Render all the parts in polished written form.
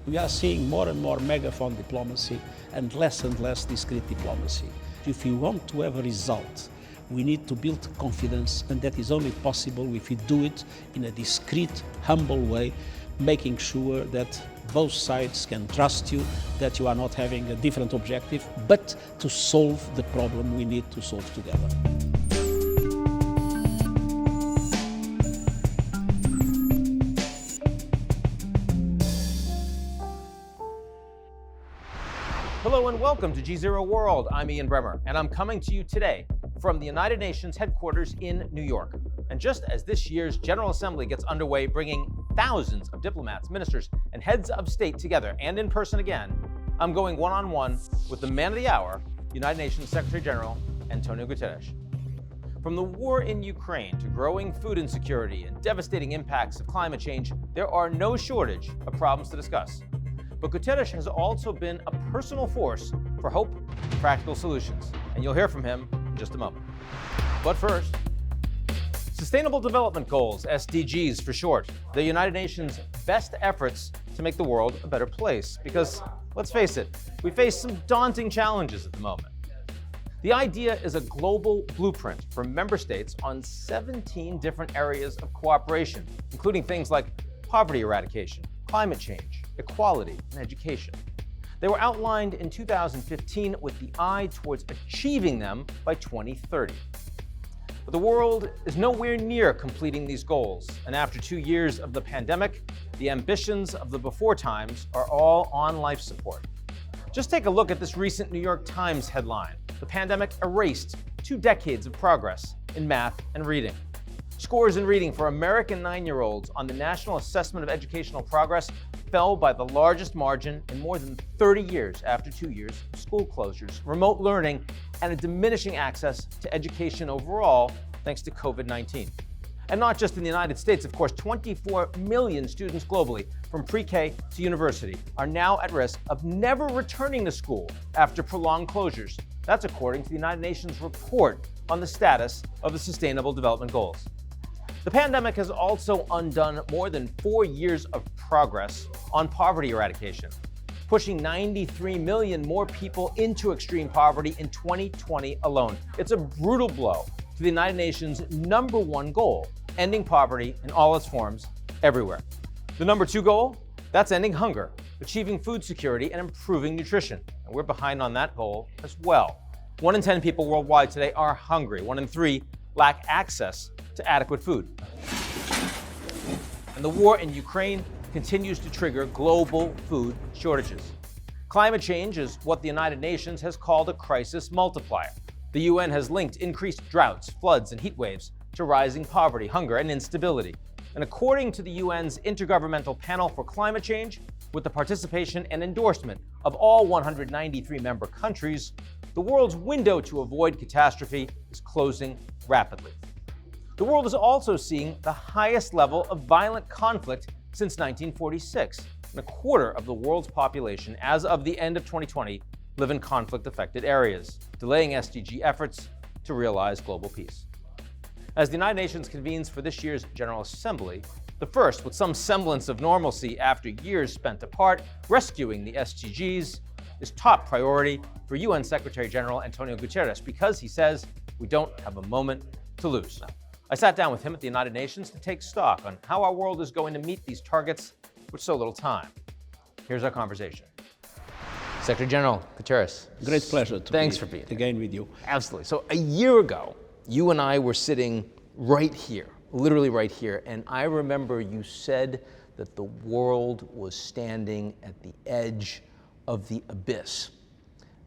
We are seeing more and more megaphone diplomacy and less discreet diplomacy. If we want to have a result, we need to build confidence, and that is only possible if we do it in a discreet, humble way, making sure that both sides can trust you, that you are not having a different objective, but to solve the problem we need to solve together. Hello and welcome to GZERO World. I'm Bremmer, and I'm coming to you today from the United Nations headquarters in New York. And just as this year's General Assembly gets underway, bringing thousands of diplomats, ministers, and heads of state together and in person again, I'm going one-on-one with the man of the hour, United Nations Secretary General António Guterres. From the war in Ukraine to growing food insecurity and devastating impacts of climate change, there are no shortage of problems to discuss. But Guterres has also been a personal force for hope and practical solutions, and you'll hear from him in just a moment. But first, Sustainable Development Goals, SDGs for short, the United Nations' best efforts to make the world a better place. Because, let's face it, we face some daunting challenges at the moment. The idea is a global blueprint for member states on 17 different areas of cooperation, including things like poverty eradication, climate change, equality, and education. They were outlined in 2015 with the eye towards achieving them by 2030. But the world is nowhere near completing these goals, and after 2 years of the pandemic, the ambitions of the before times are all on life support. Just take a look at this recent New York Times headline. The pandemic erased 2 decades of progress in math and reading. Scores in reading for American 9-year-olds on the National Assessment of Educational Progress fell by the largest margin in more than 30 years after 2 years of school closures, remote learning, and a diminishing access to education overall thanks to COVID-19. And not just in the United States, of course, 24 million students globally from pre-K to university are now at risk of never returning to school after prolonged closures. That's according to the United Nations report on the status of the Sustainable Development Goals. The pandemic has also undone more than 4 years of progress on poverty eradication, pushing 93 million more people into extreme poverty in 2020 alone. It's a brutal blow to the United Nations' #1 goal, ending poverty in all its forms everywhere. The #2 goal, that's ending hunger, achieving food security, and improving nutrition. And we're behind on that goal as well. 1 in 10 people worldwide today are hungry. 1 in 3 lack access to adequate food. And the war in Ukraine continues to trigger global food shortages. Climate change is what the United Nations has called a crisis multiplier. The UN has linked increased droughts, floods, and heat waves to rising poverty, hunger, and instability. And according to the UN's Intergovernmental Panel for Climate Change, with the participation and endorsement of all 193 member countries, the world's window to avoid catastrophe is closing rapidly. The world is also seeing the highest level of violent conflict since 1946, and a quarter of the world's population, as of the end of 2020, live in conflict-affected areas, delaying SDG efforts to realize global peace. As the United Nations convenes for this year's General Assembly, the first with some semblance of normalcy after years spent apart, rescuing the SDGs is top priority for UN Secretary General António Guterres because he says we don't have a moment to lose. I sat down with him at the United Nations to take stock on how our world is going to meet these targets with so little time. Here's our conversation. Secretary General Guterres. Great pleasure to Thanks be for being again with you. Absolutely. So a year ago, you and I were sitting right here, literally right here, and I remember you said that the world was standing at the edge of the abyss.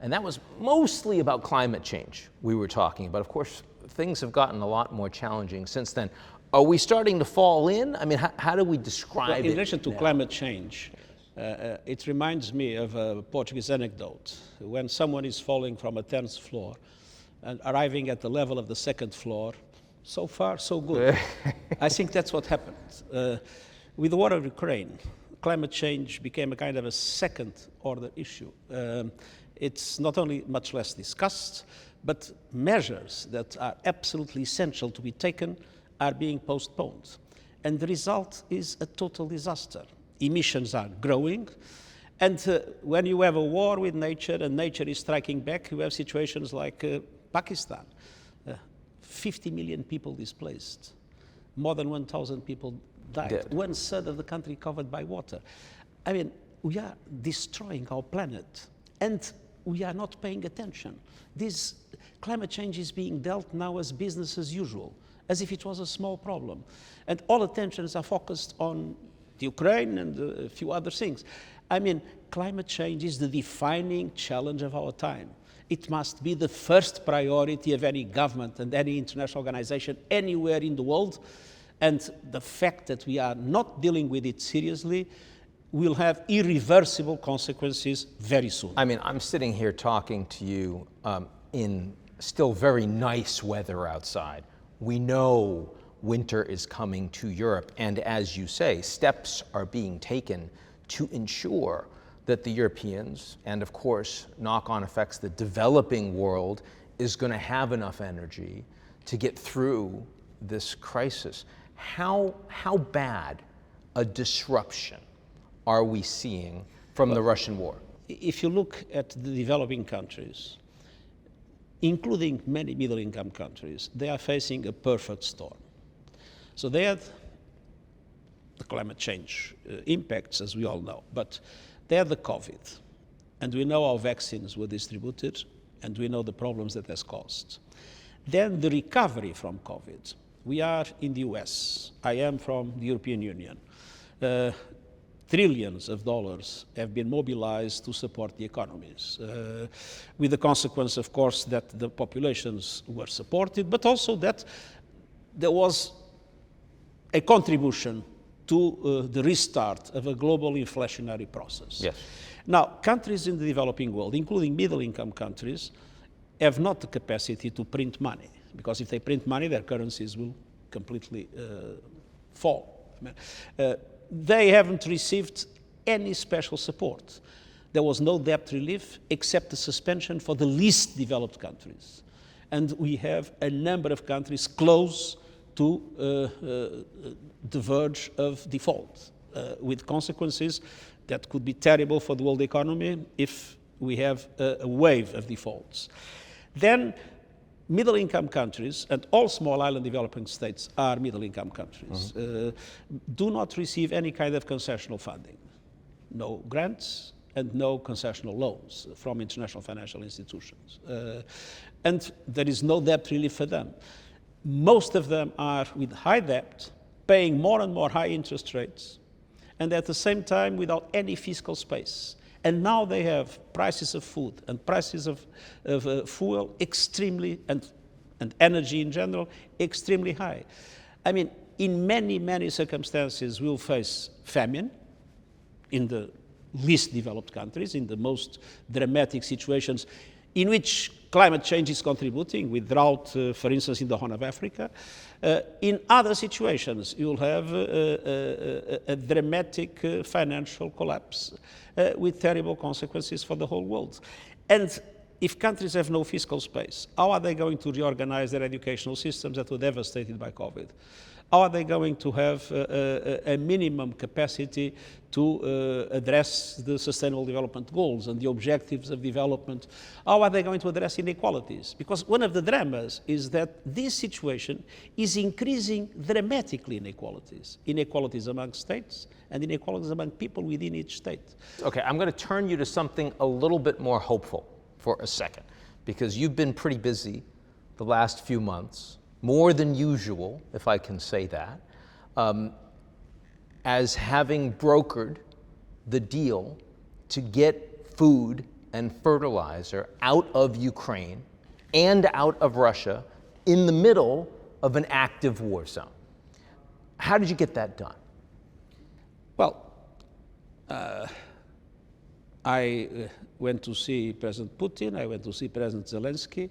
And that was mostly about climate change we were talking about. Of course, things have gotten a lot more challenging since then. Are we starting to fall in? I mean, how do we describe it? In relation to now? climate change, it reminds me of a Portuguese anecdote. When someone is falling from a 10th floor and arriving at the level of the 2nd floor, so far, so good. I think that's what happened. With the war of Ukraine, climate change became a kind of a second-order issue. It's not only much less discussed, but measures that are absolutely essential to be taken are being postponed. And the result is a total disaster. Emissions are growing, And when you have a war with nature and nature is striking back, you have situations like Pakistan. 50 million people displaced. More than 1,000 people died. Dead. 1/3 of the country covered by water. I mean, we are destroying our planet and we are not paying attention. This climate change is being dealt now as business as usual, as if it was a small problem. And all attentions are focused on the Ukraine and a few other things. I mean, climate change is the defining challenge of our time. It must be the first priority of any government and any international organization anywhere in the world. And the fact that we are not dealing with it seriously will have irreversible consequences very soon. I mean, I'm sitting here talking to you in still very nice weather outside. We know winter is coming to Europe, and as you say, steps are being taken to ensure that the Europeans, and of course, knock-on effects, the developing world, is going to have enough energy to get through this crisis. How bad a disruption are we seeing from the Russian war? If you look at the developing countries, including many middle-income countries, they are facing a perfect storm. So they had the climate change impacts, as we all know, but they had the COVID, and we know how vaccines were distributed, and we know the problems that has caused. Then the recovery from COVID. We are in the US. I am from the European Union. Trillions of dollars have been mobilized to support the economies, with the consequence, of course, that the populations were supported, but also that there was a contribution to the restart of a global inflationary process. Yes. Now, countries in the developing world, including middle-income countries, have not the capacity to print money, because if they print money, their currencies will completely fall. They haven't received any special support. There was no debt relief except the suspension for the least developed countries. And we have a number of countries close to the verge of default, with consequences that could be terrible for the world economy if we have a wave of defaults. Then middle-income countries, and all small island developing states are middle-income countries, do not receive any kind of concessional funding. No grants and no concessional loans from international financial institutions. And there is no debt relief for them. Most of them are with high debt, paying more and more high interest rates, and at the same time without any fiscal space. And now they have prices of food and prices of fuel extremely, and energy in general, extremely high. I mean, in many, many circumstances, we'll face famine in the least developed countries, in the most dramatic situations in which climate change is contributing, with drought, for instance, in the Horn of Africa. In other situations, you'll have a dramatic financial collapse with terrible consequences for the whole world. And if countries have no fiscal space, how are they going to reorganize their educational systems that were devastated by COVID? How are they going to have a minimum capacity to address the Sustainable Development Goals and the objectives of development? How are they going to address inequalities? Because one of the dramas is that this situation is increasing dramatically inequalities. Inequalities among states and inequalities among people within each state. Okay, I'm going to turn you to something a little bit more hopeful for a second, because you've been pretty busy the last few months, more than usual, if I can say that, as having brokered the deal to get food and fertilizer out of Ukraine and out of Russia in the middle of an active war zone. How did you get that done? Well, I went to see President Putin, I went to see President Zelensky,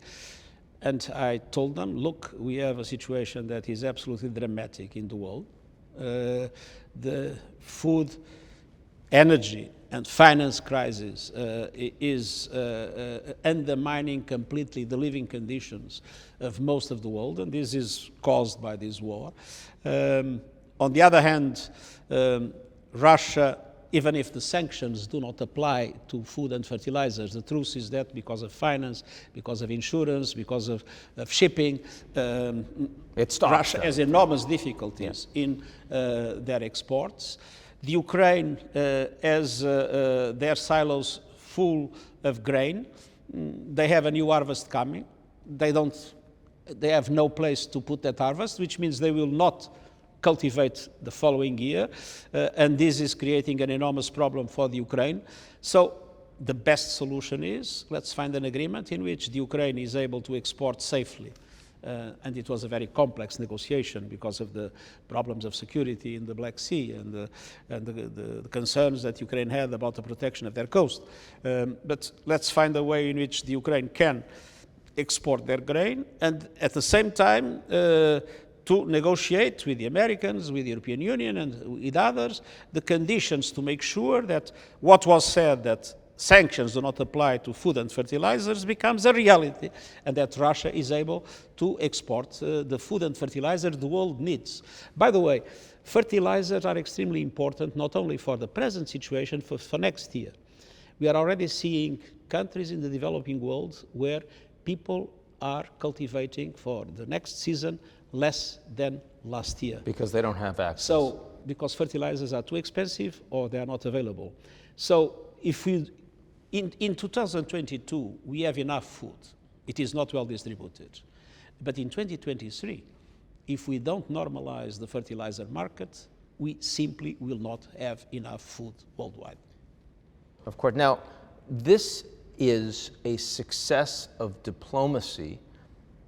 and I told them, look, we have a situation that is absolutely dramatic in the world. The food, energy, and finance crisis is undermining completely the living conditions of most of the world, and this is caused by this war. On the other hand, Russia even if the sanctions do not apply to food and fertilizers. The truth is that because of finance, because of insurance, because of shipping, Russia has enormous difficulties in their exports. The Ukraine has their silos full of grain. They have a new harvest coming. They have no place to put that harvest, which means they will not cultivate the following year, and this is creating an enormous problem for the Ukraine. So the best solution is, let's find an agreement in which the Ukraine is able to export safely. And it was a very complex negotiation because of the problems of security in the Black Sea and the concerns that Ukraine had about the protection of their coast. But let's find a way in which the Ukraine can export their grain, and at the same time to negotiate with the Americans, with the European Union and with others, the conditions to make sure that what was said, that sanctions do not apply to food and fertilizers, becomes a reality, and that Russia is able to export the food and fertilizer the world needs. By the way, fertilizers are extremely important not only for the present situation, for next year. We are already seeing countries in the developing world where people are cultivating for the next season less than last year. Because they don't have access. So, because fertilizers are too expensive or they are not available. So, if we, in 2022, we have enough food. It is not well distributed. But in 2023, if we don't normalize the fertilizer market, we simply will not have enough food worldwide. Of course. Now, this is a success of diplomacy,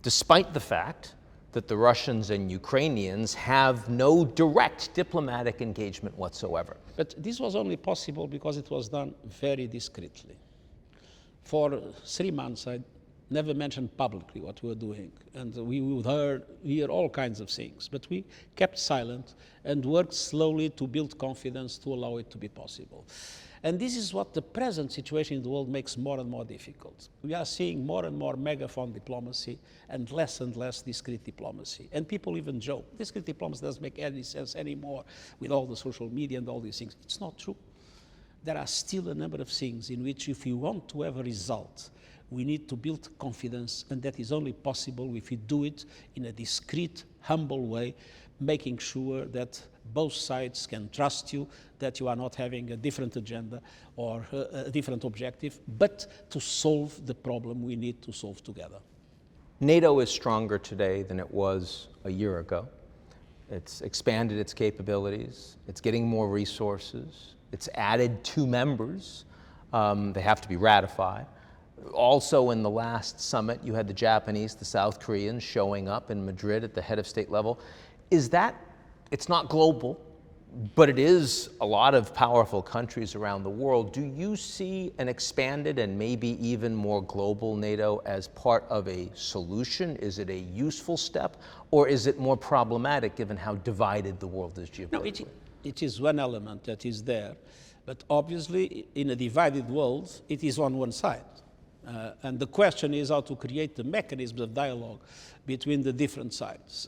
despite the fact that the Russians and Ukrainians have no direct diplomatic engagement whatsoever. But this was only possible because it was done very discreetly. For 3 months, I never mentioned publicly what we were doing, and we would hear all kinds of things. But we kept silent and worked slowly to build confidence to allow it to be possible. And this is what the present situation in the world makes more and more difficult. We are seeing more and more megaphone diplomacy and less discreet diplomacy. And people even joke, discreet diplomacy doesn't make any sense anymore with all the social media and all these things. It's not true. There are still a number of things in which if we want to have a result, we need to build confidence, and that is only possible if we do it in a discreet, humble way, making sure that both sides can trust you, that you are not having a different agenda or a different objective, but to solve the problem we need to solve together. NATO is stronger today than it was a year ago. It's expanded its capabilities. It's getting more resources. It's added 2 members. They have to be ratified. Also, in the last summit, you had the Japanese, the South Koreans showing up in Madrid at the head of state level. Is that, it's not global, but it is a lot of powerful countries around the world. Do you see an expanded and maybe even more global NATO as part of a solution? Is it a useful step, or is it more problematic given how divided the world is geopolitically? No, it is one element that is there, but obviously in a divided world, it is on one side. And the question is how to create the mechanisms of dialogue between the different sides.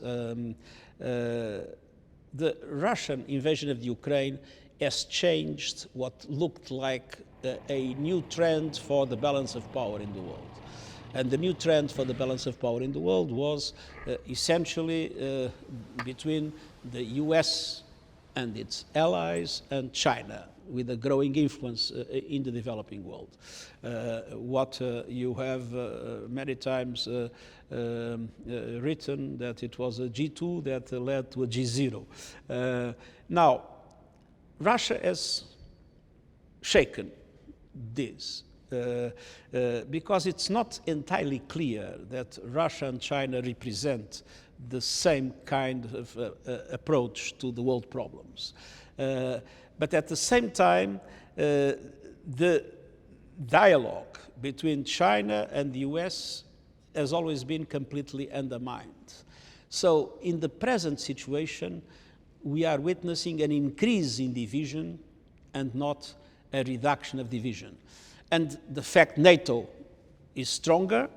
The Russian invasion of the Ukraine has changed what looked like a new trend for the balance of power in the world. And the new trend for the balance of power in the world was essentially between the US and its allies and China, with a growing influence in the developing world. What you have many times written that it was a G2 that led to a G0. Now, Russia has shaken this because it's not entirely clear that Russia and China represent the same kind of approach to the world problems. But at the same time, the dialogue between China and the US has always been completely undermined. So in the present situation, we are witnessing an increase in division and not a reduction of division. And the fact NATO is stronger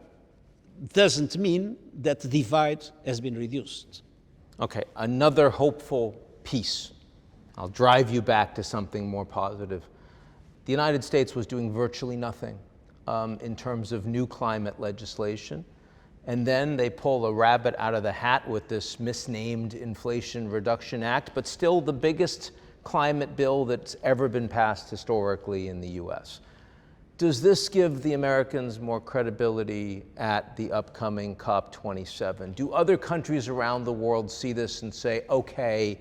doesn't mean that the divide has been reduced. Okay, another hopeful piece I'll drive you back to something more positive. The United States was doing virtually nothing in terms of new climate legislation. And then they pull a rabbit out of the hat with this misnamed Inflation Reduction Act, but still the biggest climate bill that's ever been passed historically in the US. Does this give the Americans more credibility at the upcoming COP27? Do other countries around the world see this and say, okay,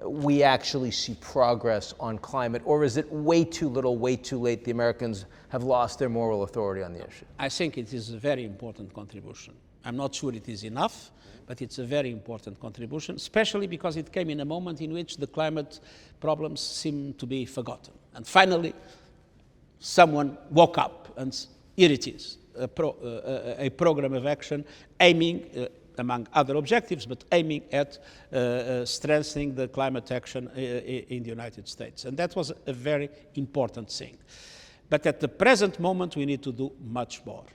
we actually see progress on climate, or is it way too little, way too late? The Americans have lost their moral authority on the issue. I think it is a very important contribution. I'm not sure it is enough, but it's a very important contribution, especially because it came in a moment in which the climate problems seem to be forgotten. And finally, someone woke up, and here it is, a program of action aiming, among other objectives, but aiming at strengthening the climate action in the United States. And that was a very important thing. But at the present moment, we need to do much more.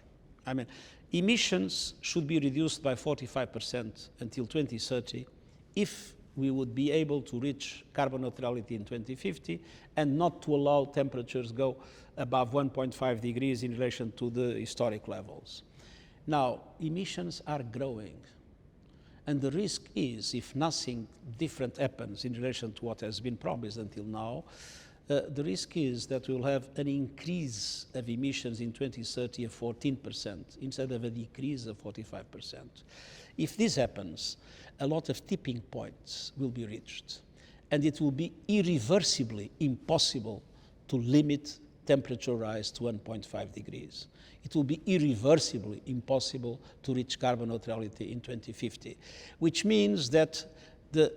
I mean, emissions should be reduced by 45% until 2030 if we would be able to reach carbon neutrality in 2050 and not to allow temperatures go above 1.5 degrees in relation to the historic levels. Now, emissions are growing. And the risk is, if nothing different happens in relation to what has been promised until now, the risk is that we'll have an increase of emissions in 2030 of 14% instead of a decrease of 45%. If this happens, a lot of tipping points will be reached, and it will be irreversibly impossible to limit temperature rise to 1.5 degrees. It will be irreversibly impossible to reach carbon neutrality in 2050, which means that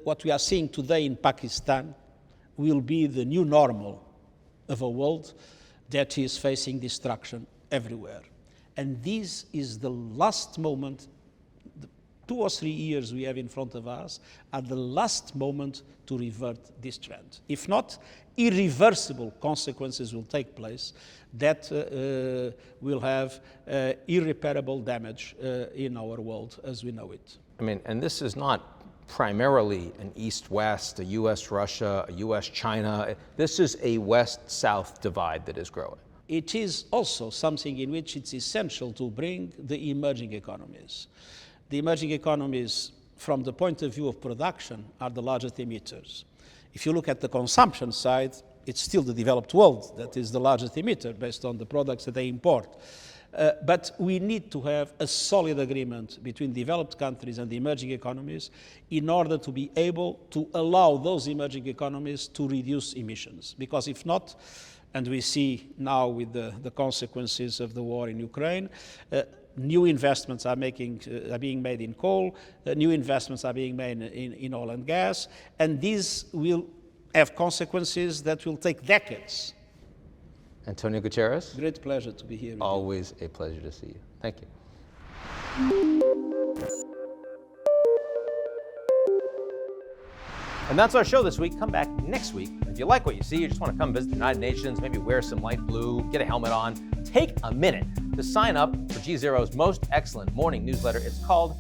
what we are seeing today in Pakistan will be the new normal of a world that is facing destruction everywhere. And this is the last moment, the 2 or 3 years we have in front of us are the last moment to revert this trend. If not, irreversible consequences will take place that will have irreparable damage in our world as we know it. I mean, and this is not primarily an East-West, a US-Russia, a US-China. This is a West-South divide that is growing. It is also something in which it's essential to bring the emerging economies. The emerging economies, from the point of view of production, are the largest emitters. If you look at the consumption side, it's still the developed world that is the largest emitter based on the products that they import. But we need to have a solid agreement between developed countries and the emerging economies in order to be able to allow those emerging economies to reduce emissions. Because if not, and we see now with the consequences of the war in Ukraine, new investments are being made in coal, new investments are being made in oil and gas, and these will have consequences that will take decades. António Guterres? Great pleasure to be here. Always a pleasure to see you. Thank you. And that's our show this week. Come back next week. If you like what you see, you just want to come visit the United Nations, maybe wear some light blue, get a helmet on, take a minute to sign up for GZERO's most excellent morning newsletter. It's called